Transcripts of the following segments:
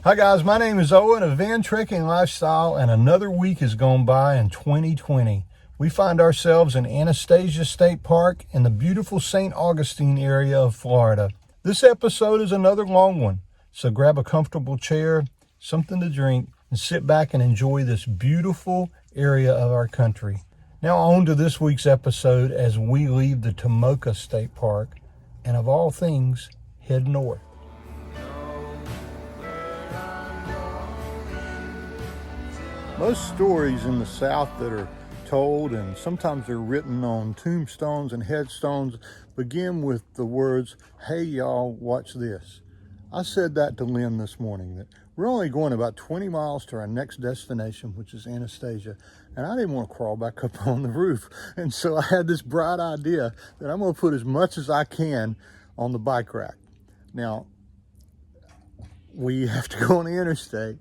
Hi guys, my name is Owen of Van Trekking Lifestyle, and another week has gone by in 2020. We find ourselves in Anastasia State Park in the beautiful Saint Augustine area of Florida. This episode is another long one, so grab a comfortable chair, something to drink, and sit back and enjoy this beautiful area of our country. Now on to this week's episode as we leave the Tomoka State Park and, of all things, head north. Most stories in the South that are told, and sometimes they're written on tombstones and headstones, begin with the words, "Hey y'all, watch this." I said that to Lynn this morning, that we're only going about 20 miles to our next destination, which is Anastasia, and I didn't want to crawl back up on the roof. And so I had this bright idea that I'm going to put as much as I can on the bike rack. Now, we have to go on the interstate.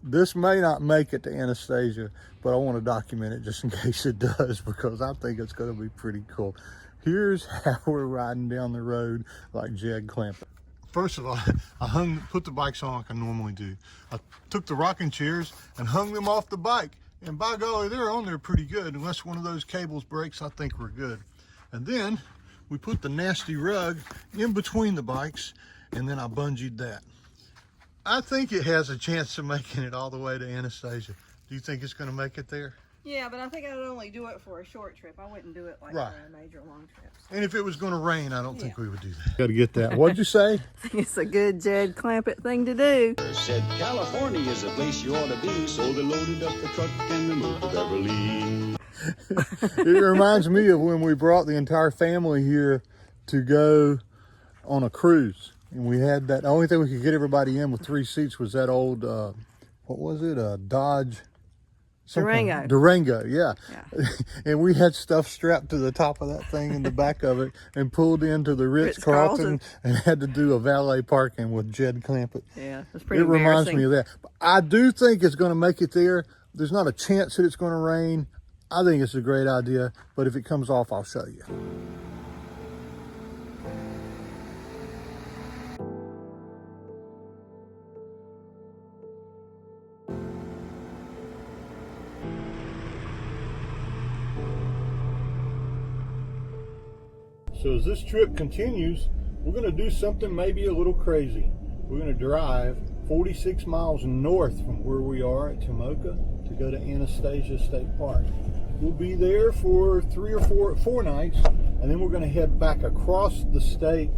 This may not make it to Anastasia, but I want to document it just in case it does, because I think it's going to be pretty cool. Here's how we're riding down the road like Jed Clampett. First of all, I put the bikes on like I normally do. I took the rocking chairs and hung them off the bike, and by golly, they're on there pretty good. Unless one of those cables breaks, I think we're good. And then we put the nasty rug in between the bikes, and then I bungeed that. I think it has a chance of making it all the way to Anastasia. Do you think it's going to make it there? Yeah, but I think I'd only do it for a short trip. I wouldn't do it like Right. for a major long trips. And if it was going to rain, I don't think we would do that. Got to get that. What'd you say? I think it's a good Jed Clampett thing to do. Said California is a place you ought to be, so they loaded up the truck and they moved to Beverly. It reminds me of when we brought the entire family here to go on a cruise. And we had that, the only thing we could get everybody in with 3 seats was that old, what was it? A Dodge? Durango. Durango, yeah. And we had stuff strapped to the top of that thing in the back of it and pulled into the Ritz-Carlton and had to do a valet parking with Jed Clampett. Yeah, it's pretty It reminds embarrassing. me of that. But I do think it's going to make it there. There's not a chance that it's going to rain. I think it's a great idea, but if it comes off, I'll show you. So as this trip continues, we're going to do something maybe a little crazy. We're going to drive 46 miles north from where we are at Tomoka to go to Anastasia State Park. We'll be there for 3 or 4 nights, and then we're going to head back across the state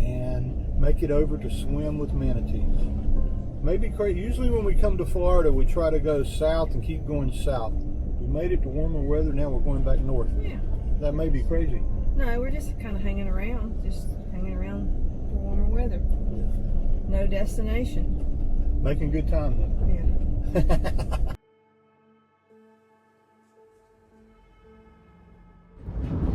and make it over to swim with manatees. Maybe crazy. Usually when we come to Florida, we try to go south and keep going south. We made it to warmer weather, now we're going back north. Yeah. That may be crazy. No, we're just kind of hanging around for warmer weather. No destination. Making good time though. Yeah.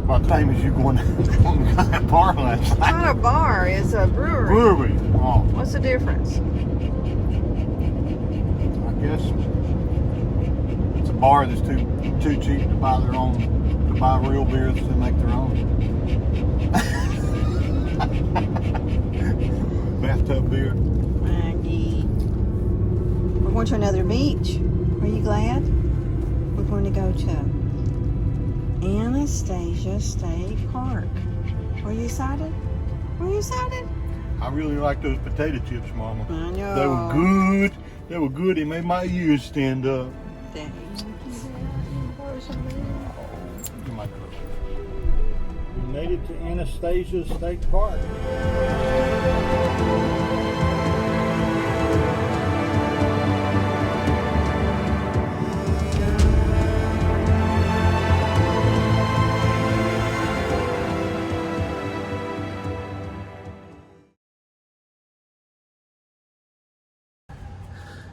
What time is you going to that bar last It's night? not a bar, it's a brewery. Brewery. Oh, What's the difference? I guess it's a bar that's too cheap to buy their own, to buy real beers to make their own. Bathtub beer. Maggie. We're going to another beach. Are you glad? We're going to go to Anastasia State Park. Are you excited? Are you excited? I really like those potato chips, Mama. I know. They were good. They were good. They made my ears stand up. Thank My girl. We made it to Anastasia State Park.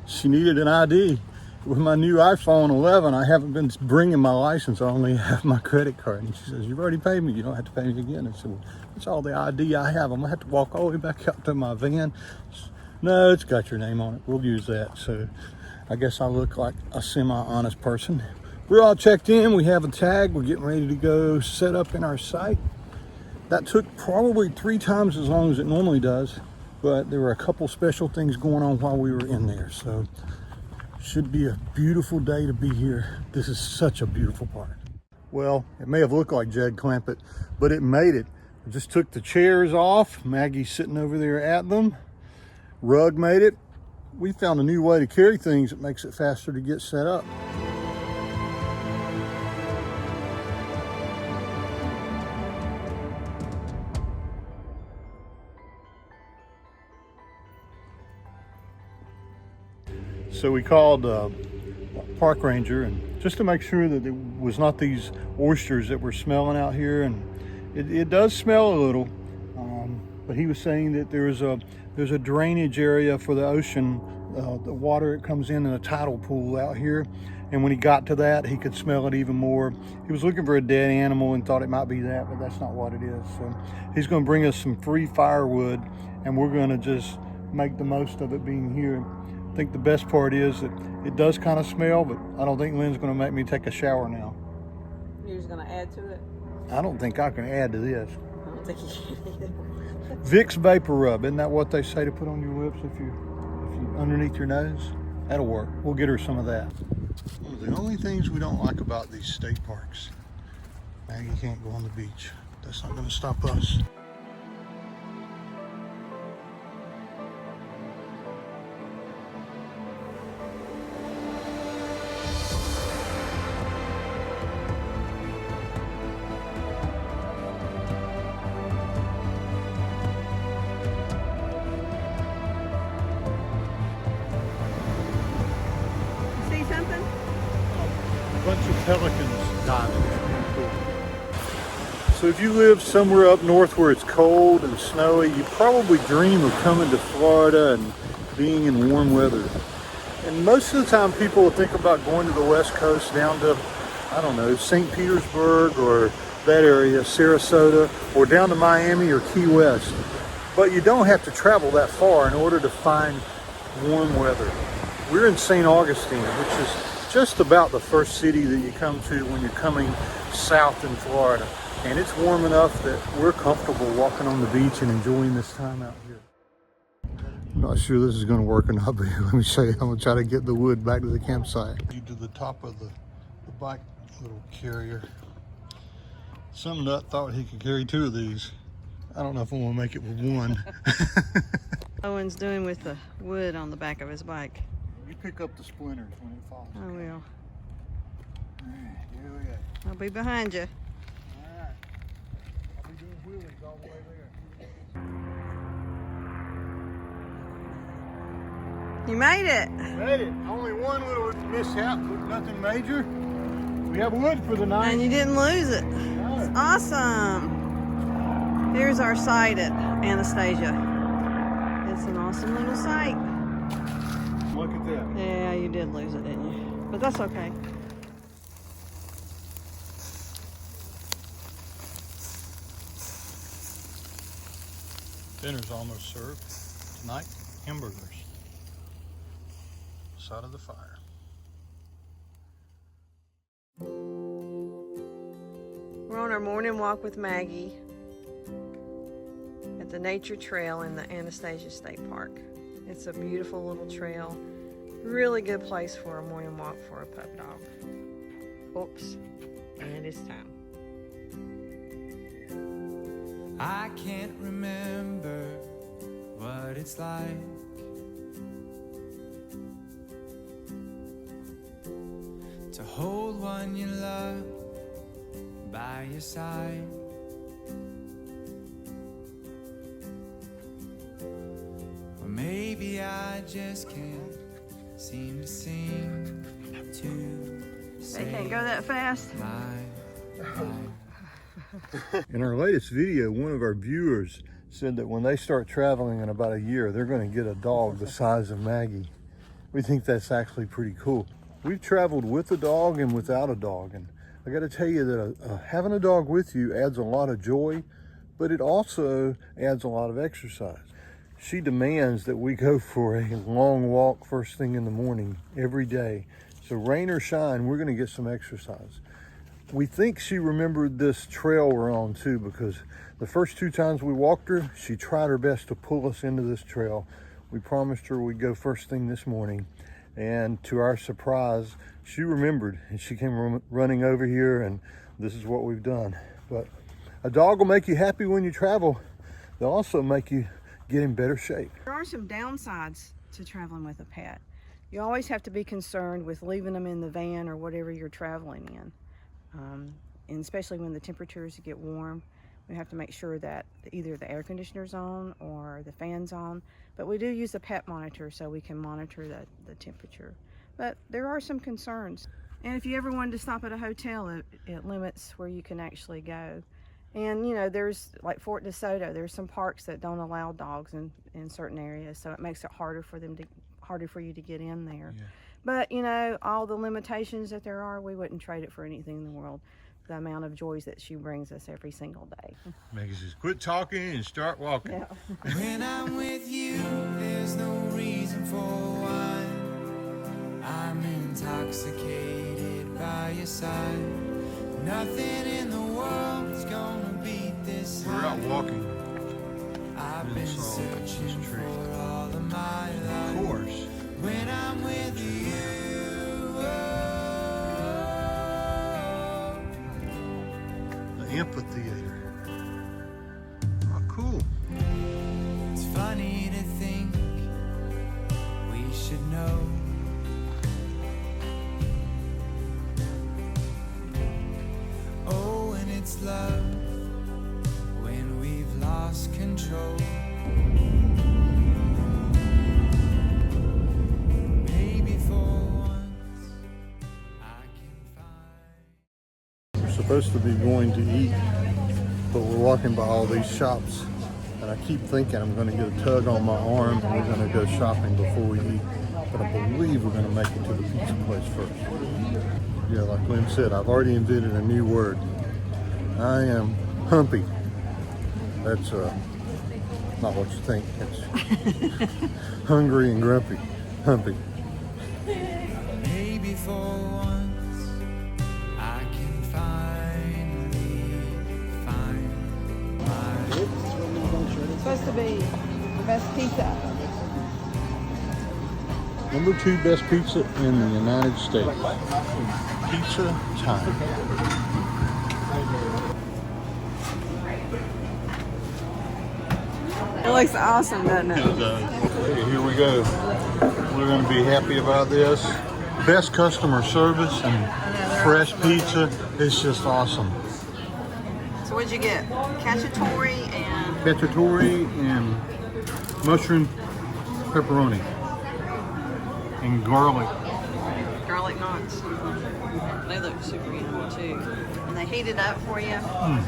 She needed an ID. With my new iPhone 11, I haven't been bringing my license. I only have my credit card. And she says, "You've already paid me. You don't have to pay me again." I said, "Well, that's all the ID I have. I'm going to have to walk all the way back out to my van." "No, it's got your name on it. We'll use that." So I guess I look like a semi-honest person. We're all checked in. We have a tag. We're getting ready to go set up in our site. That took probably 3 times as long as it normally does. but there were a couple special things going on while we were in there. So should be a beautiful day to be here. This is such a beautiful park. Well, it may have looked like Jed Clampett, but it made it. I just took the chairs off. Maggie's sitting over there at them. Rug made it. We found a new way to carry things that makes it faster to get set up. So we called park ranger, and just to make sure that it was not these oysters that were smelling out here, and it does smell a little, but he was saying that there's a drainage area for the ocean, the water it comes in a tidal pool out here, and when he got to that he could smell it even more. He was looking for a dead animal and thought it might be that, but that's not what it is. So he's going to bring us some free firewood, and we're going to just make the most of it being here. I think the best part is that it does kind of smell, but I don't think Lynn's going to make me take a shower now. You're just going to add to it? I don't think I can add to this. I don't think you can either. Vicks Vapor Rub, isn't that what they say to put on your lips if you underneath your nose? That'll work. We'll get her some of that. One of the only things we don't like about these state parks, Maggie can't go on the beach. That's not going to stop us. Bunch of pelicans diving. Cool. So if you live somewhere up north where it's cold and snowy, you probably dream of coming to Florida and being in warm weather. And most of the time people will think about going to the west coast down to, I don't know, St. Petersburg or that area, Sarasota, or down to Miami or Key West. But you don't have to travel that far in order to find warm weather. We're in Saint Augustine, which is just about the first city that you come to when you're coming south in Florida. And it's warm enough that we're comfortable walking on the beach and enjoying this time out here. I'm not sure this is going to work or not, but let me show you. I'm going to try to get the wood back to the campsite. To the top of the bike little carrier. Some nut thought he could carry 2 of these. I don't know if I'm going to make it with one. Owen's doing with the wood on the back of his bike. You pick up the splinters when it falls. I will. Alright, here we go. I'll be behind you. Alright. I'll be doing wheelies all the way there. You made it. Made it. Only one little mishap, but nothing major. We have wood for the night. And you didn't lose it. No. It's awesome. Here's our site at Anastasia. It's an awesome little site. Look at that. Yeah, you did lose it, didn't you? But that's okay. Dinner's almost served. Tonight, hamburgers. Side of the fire. We're on our morning walk with Maggie at the nature trail in the Anastasia State Park. It's a beautiful little trail. Really good place for a morning walk for a pup dog. Oops, and it's time. I can't remember what it's like to hold one you love by your side. Or maybe I just can't seem to sing to They can't go that fast. In our latest video, one of our viewers said that when they start traveling in about a year, they're going to get a dog the size of Maggie. We think that's actually pretty cool. We've traveled with a dog and without a dog, and I got to tell you that having a dog with you adds a lot of joy, but it also adds a lot of exercise. She demands that we go for a long walk first thing in the morning every day. So rain or shine, we're going to get some exercise. We think she remembered this trail we're on too, because the first 2 times we walked her, she tried her best to pull us into this trail. We promised her we'd go first thing this morning, and to our surprise, she remembered and she came running over here, and this is what we've done. But a dog will make you happy when you travel. They'll also make you get in better shape. There are some downsides to traveling with a pet. You always have to be concerned with leaving them in the van or whatever you're traveling in. And especially when the temperatures get warm, we have to make sure that either the air conditioner's on or the fan's on. But we do use a pet monitor so we can monitor the temperature. But there are some concerns. And if you ever wanted to stop at a hotel, it limits where you can actually go. And you know, there's like Fort DeSoto, there's some parks that don't allow dogs in certain areas, so it makes it harder for you to get in there. Yeah. But you know, all the limitations that there are, we wouldn't trade it for anything in the world. The amount of joys that she brings us every single day. Maggie says, quit talking and start walking. Yeah. When I'm with you, there's no reason for wine. I'm intoxicated by your side. Nothing in the world's gonna beat this. We're out walking. I've been searching for all of my life. Of course. When I'm with you. The amphitheater. Oh, cool. It's funny to think we should know. Oh, and it's love when we've lost control. Maybe for once I can find. We're supposed to be going to eat, but we're walking by all these shops, and I keep thinking I'm going to get a tug on my arm and we're going to go shopping before we eat. But I believe we're going to make it to the pizza place first. Yeah, like Lynn said, I've already invented a new word. I am humpy. That's not what you think. It's hungry and grumpy. Humpy. Maybe for once I can finally find my. It's supposed to be the best pizza. Number 2 best pizza in the United States. Pizza time. It looks awesome, doesn't it? It does. Okay, here we go. We're going to be happy about this. Best customer service and fresh pizza. It's just awesome. So what'd you get? Cacciatore and Cacciatore and mushroom pepperoni and garlic. garlic knots. They look super yummy too. And they heat it up for you. All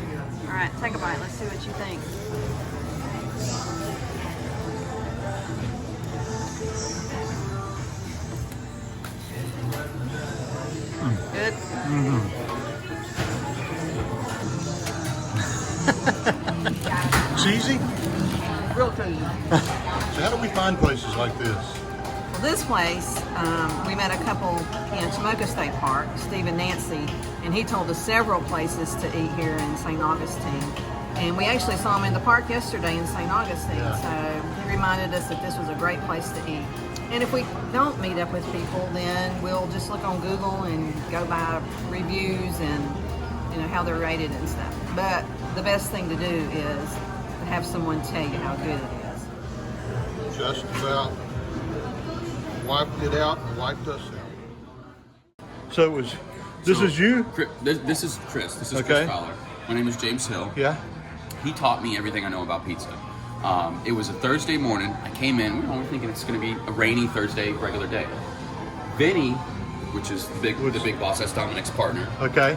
right, take a bite. Let's see what you think. Good? Cheesy? Real cheesy. So how do we find places like this? Well, this place, we met a couple in Saint Augustine State Park, Steve and Nancy, and he told us several places to eat here in Saint Augustine. And we actually saw him in the park yesterday in Saint Augustine, so he reminded us that this was a great place to eat. And if we don't meet up with people, then we'll just look on Google and go by reviews and you know how they're rated and stuff. But the best thing to do is to have someone tell you how good it is. Just about wiped it out and wiped us out. So it was, this is you? This is Chris. This is Okay. Chris Fowler. My name is James Hill. Yeah. He taught me everything I know about pizza. It was a Thursday morning. I came in. We're thinking it's going to be a rainy Thursday, regular day. Vinny, which is the big boss, that's Dominic's partner. Okay.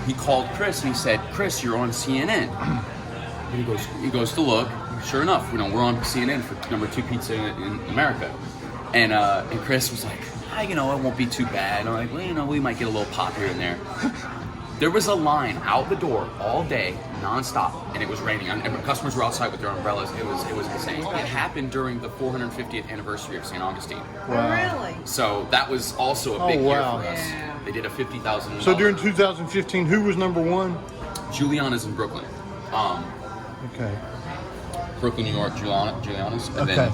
He called Chris and he said, "Chris, you're on CNN." And he goes to look. Sure enough, we're on CNN for number 2 pizza in America. And Chris was like, "It won't be too bad." And I'm like, "Well, we might get a little pop here and there." There was a line out the door all day, nonstop, and it was raining. And customers were outside with their umbrellas. It was insane. It happened during the 450th anniversary of Saint Augustine. Oh, really? So that was also a big year wow. for us. Yeah. They did a $50,000. So during 2015, who was number one? Juliana's in Brooklyn. Okay. Brooklyn, New York, Juliana's. And Okay.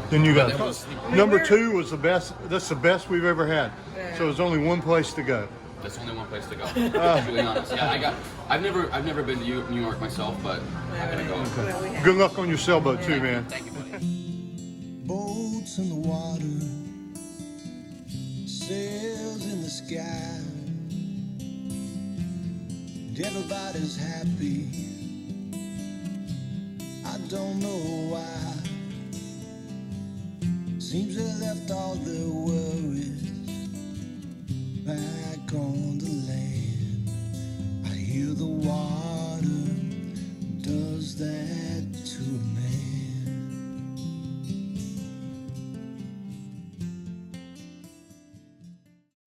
Then you got that was- number 2 was the best. That's the best we've ever had. So there's only one place to go. That's only one place to go. Juliana's. Yeah, I've never been to New York myself, but I'm gonna go. Good luck on your sailboat too, man. Thank you, buddy. Boats in the water, sails in the sky, and everybody's happy. I don't know why. Seems they left all their worries back on the land. I hear the water does that to a man.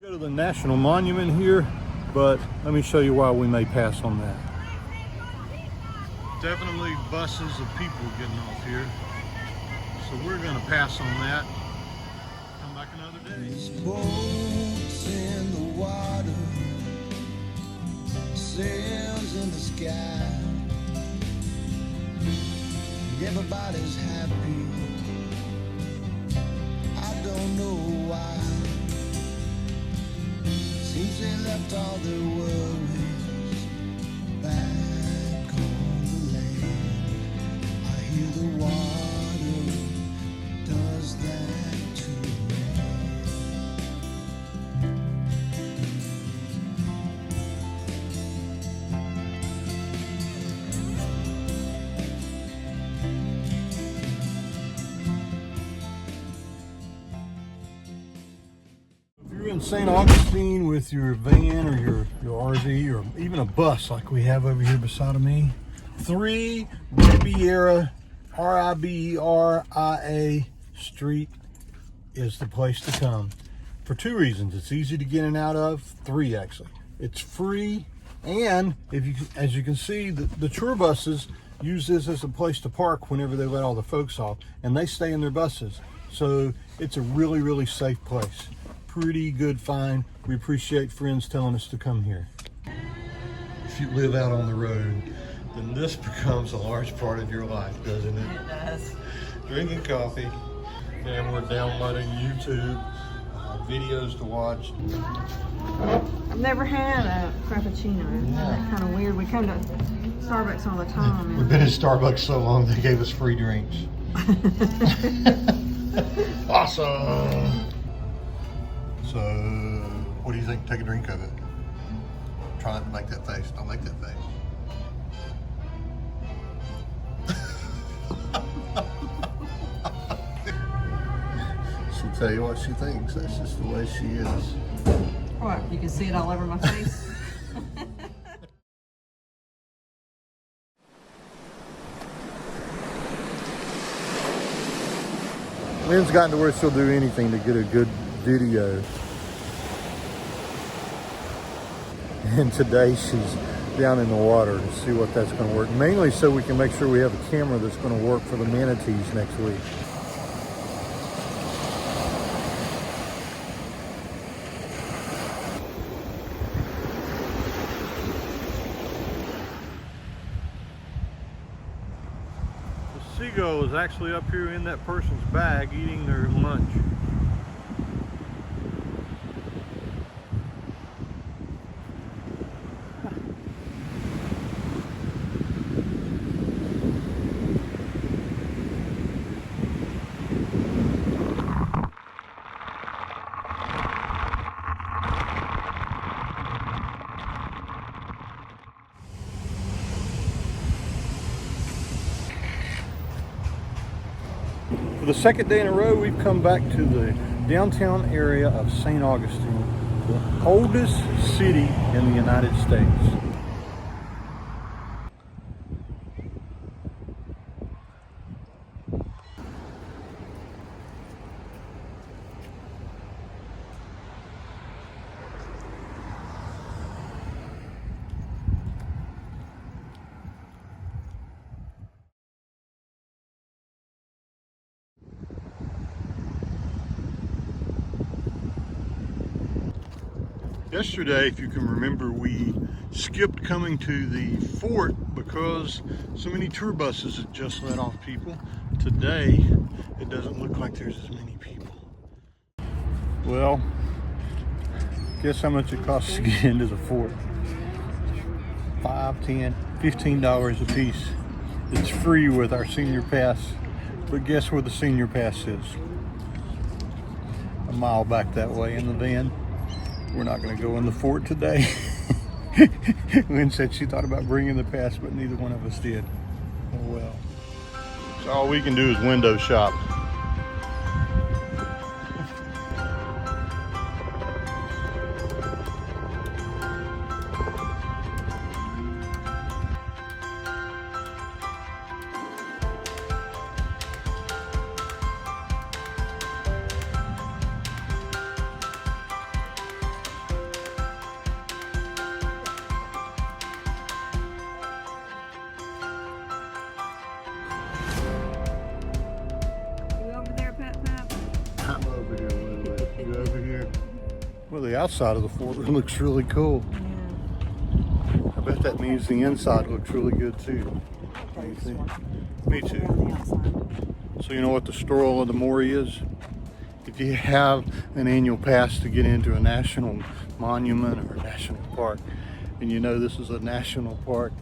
Go to the National Monument here, but let me show you why we may pass on that. Definitely buses of people getting off here, so we're going to pass on that. Come back another day. Boats in the water, sails in the sky, everybody's happy. I don't know why. Seems they left all their worries back on the land. I hear the water does that to me. If you're in Saint Augustine with your van or your RV or even a bus like we have over here beside of me, 3 Riviera, Riberia Street is the place to come for 2 reasons. It's easy to get in and out of, 3 actually. It's free, and as you can see, the tour buses use this as a place to park whenever they let all the folks off, and they stay in their buses. So it's a really, really safe place. Pretty good find. We appreciate friends telling us to come here. If you live out on the road, then this becomes a large part of your life, doesn't it? It does. Drinking coffee, and we're downloading YouTube, videos to watch. I've never had a Frappuccino. Isn't that kind of weird? We come to Starbucks all the time. We've been in Starbucks so long they gave us free drinks. Awesome. So, what do you think? Take a drink of it. Try not to make that face. Don't make that face. She'll tell you what she thinks. That's just the way she is. What? You can see it all over my face. Lynn's gotten to where she'll do anything to get a good video. And today she's down in the water to see what that's going to work. Mainly so we can make sure we have a camera that's going to work for the manatees next week. The seagull is actually up here in that person's bag eating their lunch. For the second day in a row, we've come back to the downtown area of Saint Augustine, the oldest city in the United States. Yesterday, if you can remember, we skipped coming to the fort because so many tour buses had just let off people. Today, it doesn't look like there's as many people. Well, guess how much it costs to get into the fort? $5, $10, $15 a piece. It's free with our senior pass, but guess where the senior pass is? A mile back that way in the van. We're not going to go in the fort today. Lynn said she thought about bringing the pass, but neither one of us did. Oh well. So all we can do is window shop. I'm over here, Elizabeth. You over here? Well, the outside of the fort looks really cool. Yeah. I bet that means the inside looks really good too. What do you think? Me too. So you know what the Stroll of the Maury is? If you have an annual pass to get into a national monument or a national park, and you know this is a national park,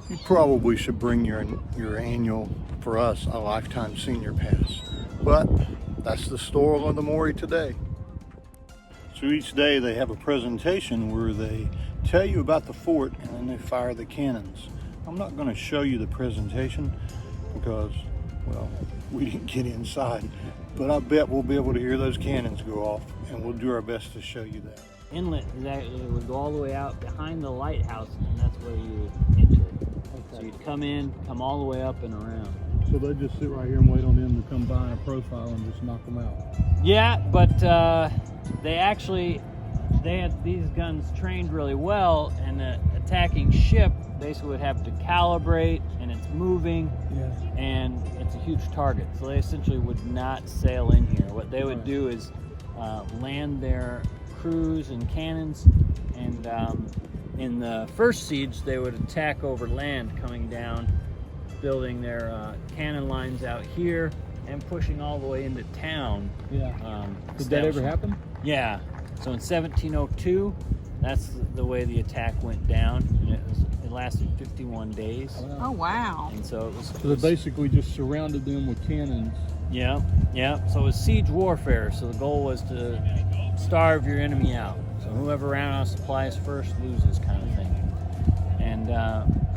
you probably should bring your annual, for us, a lifetime senior pass. But that's the Stroll of the Maury today. So each day they have a presentation where they tell you about the fort and then they fire the cannons. I'm not going to show you the presentation because, well, we didn't get inside, but I bet we'll be able to hear those cannons go off, and we'll do our best to show you that. Inlet is actually would go all the way out behind the lighthouse, and that's where you would enter. Okay. So you'd come in, come all the way up and around. So they just sit right here and wait on them to come by in a profile and just knock them out. Yeah, but they had these guns trained really well, and the attacking ship basically would have to calibrate, and it's moving, and it's a huge target. So they essentially would not sail in here. What they would do is land their crews and cannons, and in the first siege, they would attack over land, coming down, building their cannon lines out here, and pushing all the way into town. Did that ever happen? Yeah. So in 1702, that's the way the attack went down. And it lasted 51 days. Oh, wow. And so it was. So they basically just surrounded them with cannons. Yeah. So it was siege warfare. So the goal was to starve your enemy out. So whoever ran out of supplies first loses, kind of thing. And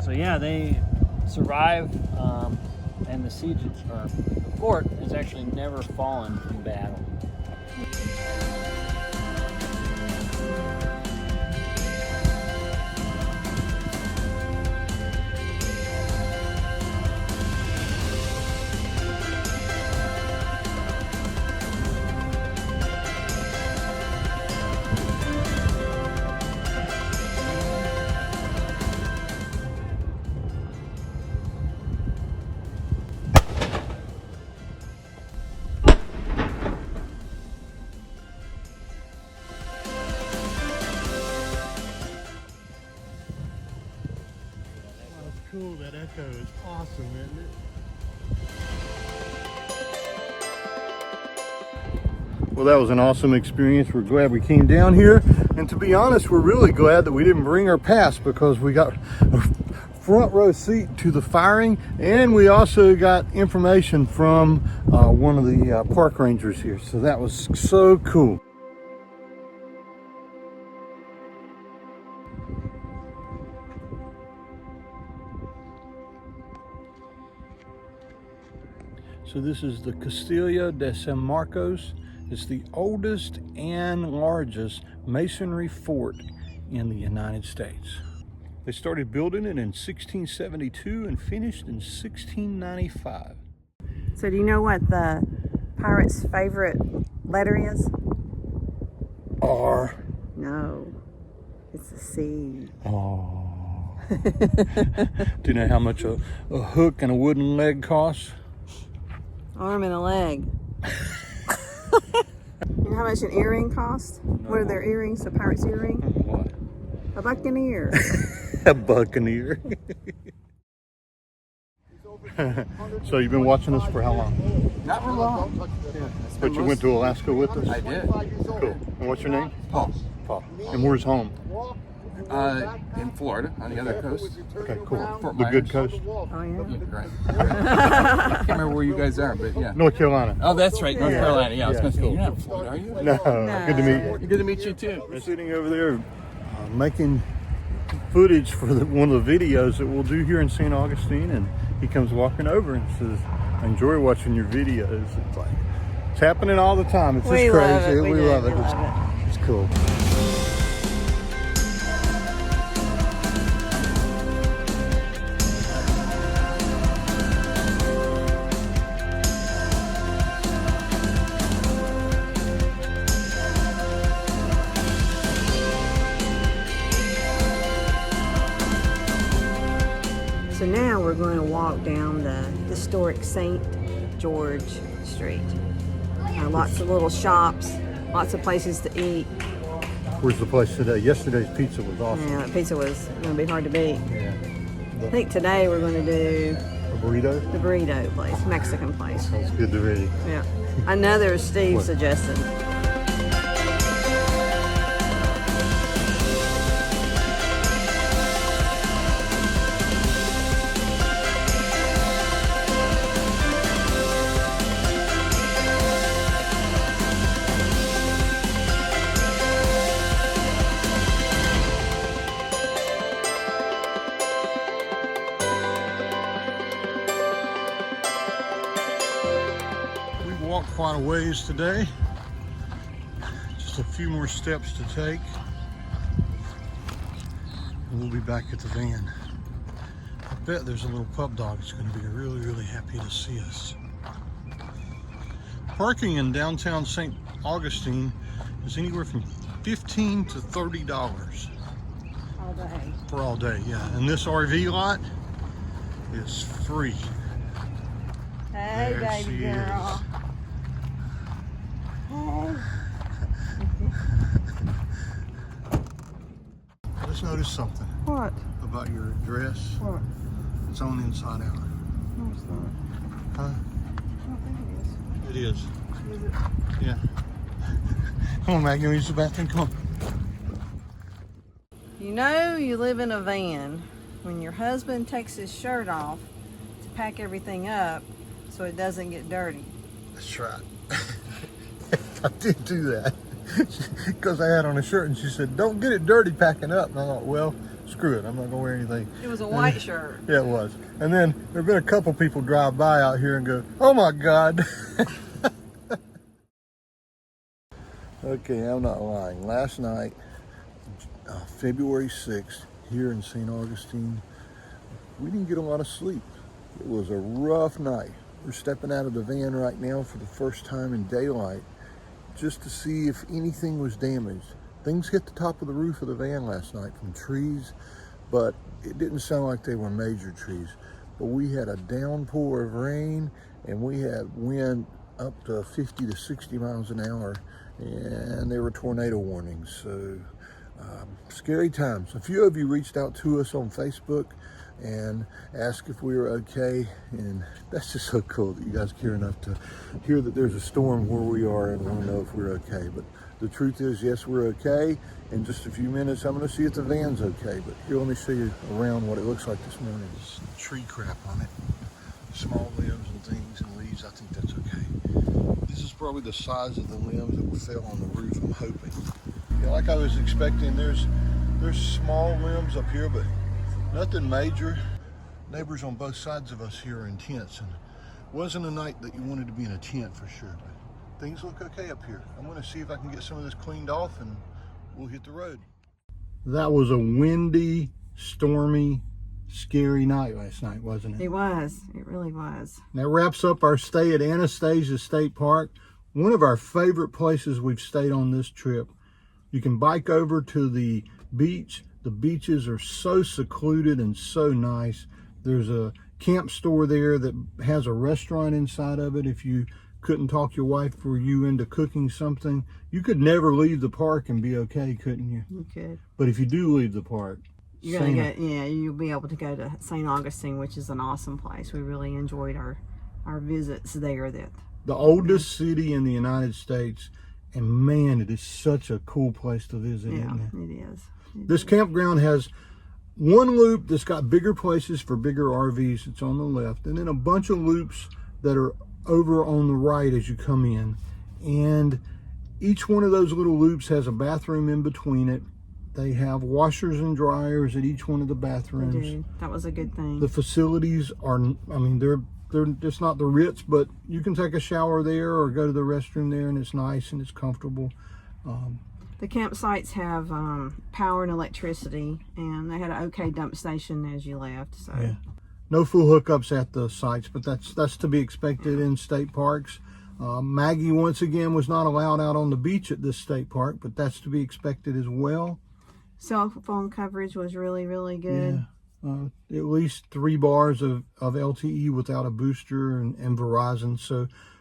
so yeah, they survived, and the siege, or the fort, has actually never fallen from battle. Cool, that echo is awesome, isn't it? Well, that was an awesome experience. We're glad we came down here, and to be honest, we're really glad that we didn't bring our pass, because we got a front row seat to the firing, and we also got information from one of the park rangers here, so that was so cool. So this is the Castillo de San Marcos. It's the oldest and largest masonry fort in the United States. They started building it in 1672 and finished in 1695. So do you know what the pirate's favorite letter is? R. No, it's a C. Oh. Do you know how much a hook and a wooden leg costs? Arm and a leg. You know how much an earring costs? What are their earrings? A pirate's earring? What? A buccaneer. A buccaneer. So you've been watching us for how long? Not for long. But you went to Alaska with us? I did. Cool. And what's your name? Paul. Paul. And where's home? In Florida, on the other coast. Okay, cool. Fort The good Myers. coast? Oh, yeah. Right. I can't remember where you guys are, but yeah. North Carolina. Oh, that's right, North Carolina. Yeah, I was Yeah, going to say, cool. you're not in Florida, are you? No, good to meet you. Good to meet you too. We're sitting over there making footage for one of the videos that we'll do here in Saint Augustine, and he comes walking over and says, I enjoy watching your videos. It's like, it's happening all the time. It's just We love crazy. it. We do. love it. We love It's cool. So now we're going to walk down the historic St. George Street. Lots of little shops, lots of places to eat. Where's the place today? Yesterday's pizza was awesome. Yeah, pizza was going to be hard to beat. Yeah. I think today we're going to do A burrito? the burrito place, Mexican place. Sounds good to me. Yeah. Another Steve What? suggested. We've walked quite a ways today. Just a few more steps to take. And we'll be back at the van. I bet there's a little pup dog that's going to be really, really happy to see us. Parking in downtown St. Augustine is anywhere from $15 to $30 All day. for all day, yeah. And this RV lot is free. Hey, There she baby girl. Hey. I just noticed something What? about your dress. What? It's on inside out. No, it's not. Huh? I don't think it is. It is. Is it? Yeah. Come on, Maggie, use the bathroom. Come on. You know you live in a van when your husband takes his shirt off to pack everything up so it doesn't get dirty. That's right. I did do that because I had on a shirt and she said, don't get it dirty packing up. And I thought, well, screw it. I'm not going to wear anything. It was a white shirt. Yeah, it was. And then there have been a couple people drive by out here and go, oh my God. Okay, I'm not lying. Last night, February 6th, here in St. Augustine, we didn't get a lot of sleep. It was a rough night. We're stepping out of the van right now for the first time in daylight just to see if anything was damaged. Things hit the top of the roof of the van last night from trees, but it didn't sound like they were major trees. But we had a downpour of rain and we had wind up to 50 to 60 miles an hour, and there were tornado warnings. So scary times. A few of you reached out to us on Facebook and asked if we were okay, and that's just so cool that you guys care enough to hear that there's a storm where we are and want to know if we're okay. But the truth is, yes, we're okay. In just a few minutes, I'm going to see if the van's okay. But here, let me show you around what it looks like this morning. There's tree crap on it, small limbs and things and leaves. I think that's okay. This is probably the size of the limbs that fell on the roof, I'm hoping. Yeah, like I was expecting, there's small limbs up here, but nothing major. Neighbors on both sides of us here are in tents, and it wasn't a night that you wanted to be in a tent for sure, but things look okay up here. I'm going to see if I can get some of this cleaned off and we'll hit the road. That was a windy, stormy, scary night last night, wasn't it? It was. It really was. That wraps up our stay at Anastasia State Park, one of our favorite places we've stayed on this trip. You can bike over to the beach. The beaches are so secluded and so nice. There's a camp store there that has a restaurant inside of it if you couldn't talk your wife, were you into cooking something, you could never leave the park and be okay, couldn't you? You could. But if you do leave the park, You're gonna get, yeah, you'll be able to go to Saint Augustine, which is an awesome place. We really enjoyed our visits there. The oldest city in the United States, and man, it is such a cool place to visit, isn't it? It is. This campground has one loop that's got bigger places for bigger RVs. It's on the left, and then a bunch of loops that are over on the right as you come in. And each one of those little loops has a bathroom in between it. They have washers and dryers at each one of the bathrooms. They do. That was a good thing. The facilities are, I mean, they're just not the Ritz, but you can take a shower there or go to the restroom there, and it's nice and it's comfortable. The campsites have power and electricity, and they had an okay dump station as you left. So yeah. No full hookups at the sites, but that's to be expected in state parks. Maggie, once again, was not allowed out on the beach at this state park, but that's to be expected as well. Cell phone coverage was really, really good. Yeah. At least 3 bars of LTE without a booster and Verizon.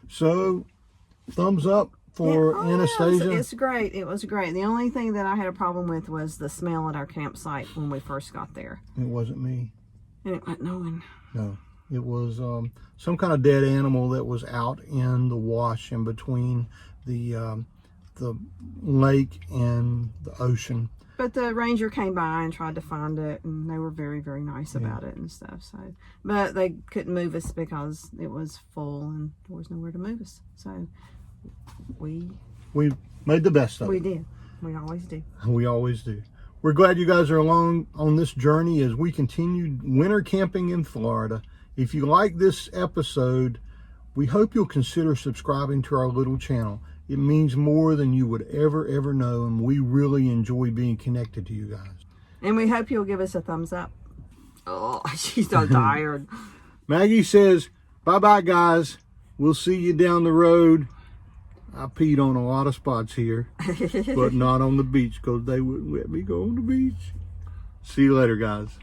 So thumbs up for Anastasia. Yeah, it's great. It was great. The only thing that I had a problem with was the smell at our campsite when we first got there. It wasn't me. And it went no. It was some kind of dead animal that was out in the wash in between the lake and the ocean. But the ranger came by and tried to find it, and they were very, very nice about it and stuff. So, but they couldn't move us because it was full and there was nowhere to move us. So we made the best of it. We did. We always do. We always do. We're glad you guys are along on this journey as we continue winter camping in Florida. If you like this episode, we hope you'll consider subscribing to our little channel. It means more than you would ever know, and we really enjoy being connected to you guys. And we hope you'll give us a thumbs up. Oh, she's so tired. Maggie says, bye-bye, guys. We'll see you down the road. I peed on a lot of spots here, but not on the beach because they wouldn't let me go on the beach. See you later, guys.